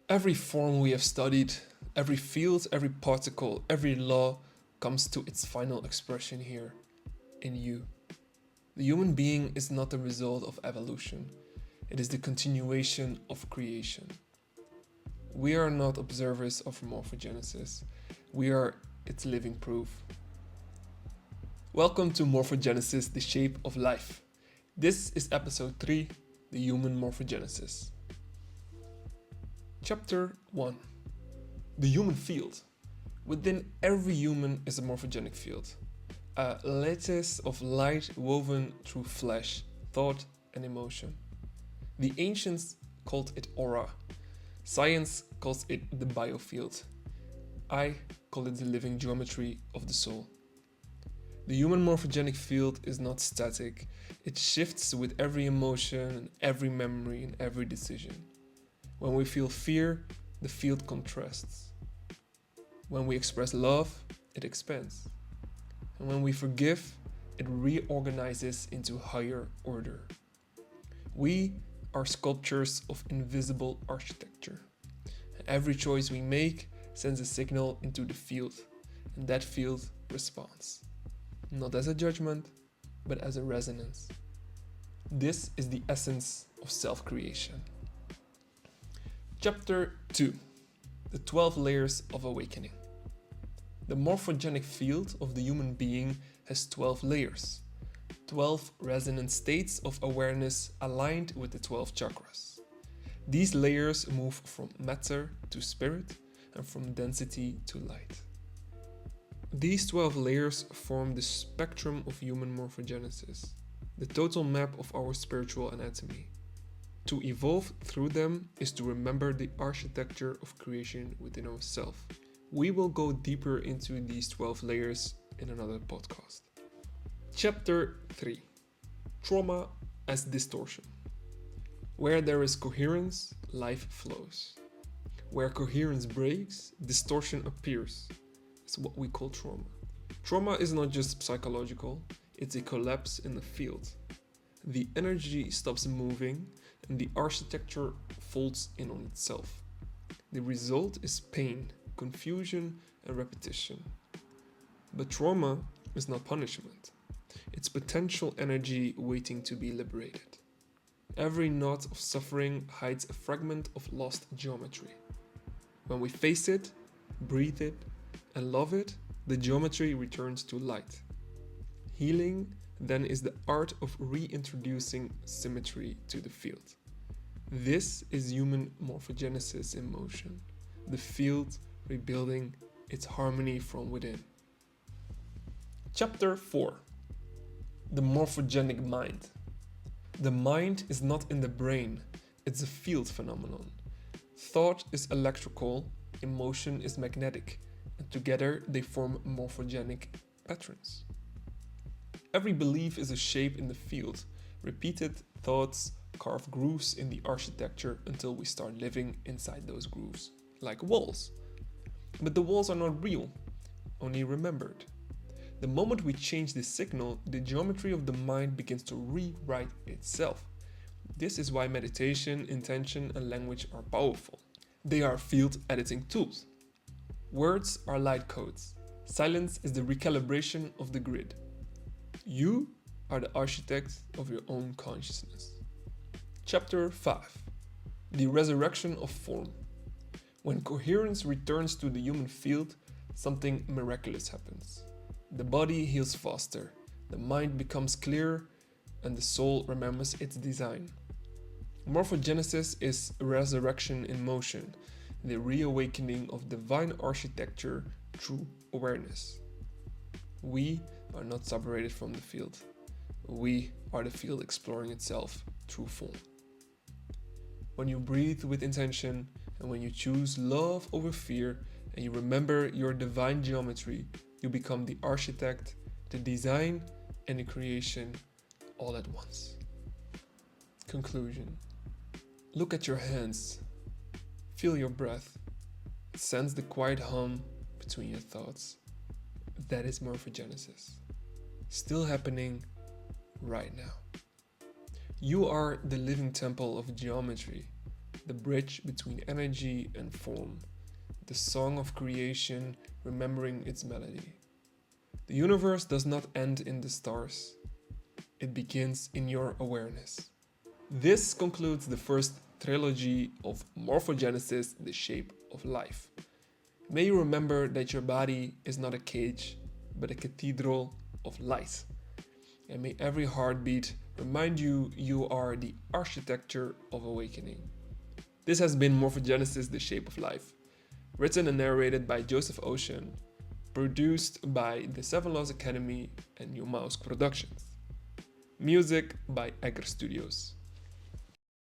Every form we have studied, every field, every particle, every law comes to its final expression here, in you. The human being is not the result of evolution, it is the continuation of creation. We are not observers of morphogenesis, we are its living proof. Welcome to Morphogenesis, the shape of life. This is episode 3, the human morphogenesis. Chapter 1. The human field. Within every human is a morphogenic field, a lattice of light woven through flesh, thought, and emotion. The ancients called it aura. Science calls it the biofield. I call it the living geometry of the soul. The human morphogenic field is not static. It shifts with every emotion and every memory and every decision. When we feel fear, the field contrasts. When we express love, it expands. And when we forgive, it reorganizes into higher order. We are sculptures of invisible architecture. Every choice we make sends a signal into the field, and that field responds. Not as a judgment, but as a resonance. This is the essence of self-creation. Chapter 2. The 12 Layers of Awakening. The morphogenic field of the human being has 12 layers, 12 resonant states of awareness aligned with the 12 chakras. These layers move from matter to spirit and from density to light. These 12 layers form the spectrum of human morphogenesis, the total map of our spiritual anatomy. To evolve through them is to remember the architecture of creation within ourselves. We will go deeper into these 12 layers in another podcast. Chapter 3. Trauma as distortion. Where there is coherence, life flows. Where coherence breaks, distortion appears. It's what we call trauma. Trauma is not just psychological, it's a collapse in the field. The energy stops moving and the architecture folds in on itself. The result is pain, confusion, and repetition. But trauma is not punishment. It's potential energy waiting to be liberated. Every knot of suffering hides a fragment of lost geometry. When we face it, breathe it, and love it, the geometry returns to light. Healing then is the art of reintroducing symmetry to the field. This is human morphogenesis in motion, the field rebuilding its harmony from within. Chapter 4. The morphogenic mind. The mind is not in the brain, it's a field phenomenon. Thought is electrical, emotion is magnetic, and together they form morphogenic patterns. Every belief is a shape in the field. Repeated thoughts carve grooves in the architecture until we start living inside those grooves, like walls. But the walls are not real, only remembered. The moment we change the signal, the geometry of the mind begins to rewrite itself. This is why meditation, intention, and language are powerful. They are field editing tools. Words are light codes. Silence is the recalibration of the grid. You are the architect of your own consciousness. Chapter 5. The resurrection of form. When coherence returns to the human field, something miraculous happens. The body heals faster, the mind becomes clearer, and the soul remembers its design. Morphogenesis is resurrection in motion, the reawakening of divine architecture through awareness. We are not separated from the field. We are the field exploring itself through form. When you breathe with intention, and when you choose love over fear, and you remember your divine geometry, you become the architect, the design, and the creation all at once. Conclusion. Look at your hands. Feel your breath. Sense the quiet hum between your thoughts. That is morphogenesis. Still happening right now. You are the living temple of geometry. the bridge between energy and form, the song of creation remembering its melody. The universe does not end in the stars. It begins in your awareness. This concludes the first trilogy of Morphogenesis, the shape of life. May you remember that your body is not a cage, but a cathedral of light. And may every heartbeat remind you you are the architecture of awakening. This has been Morphogenesis, the shape of life. Written and narrated by Joseph Ocean. Produced by the Seven Laws Academy and New Mouse Productions. Music by Egger Studios.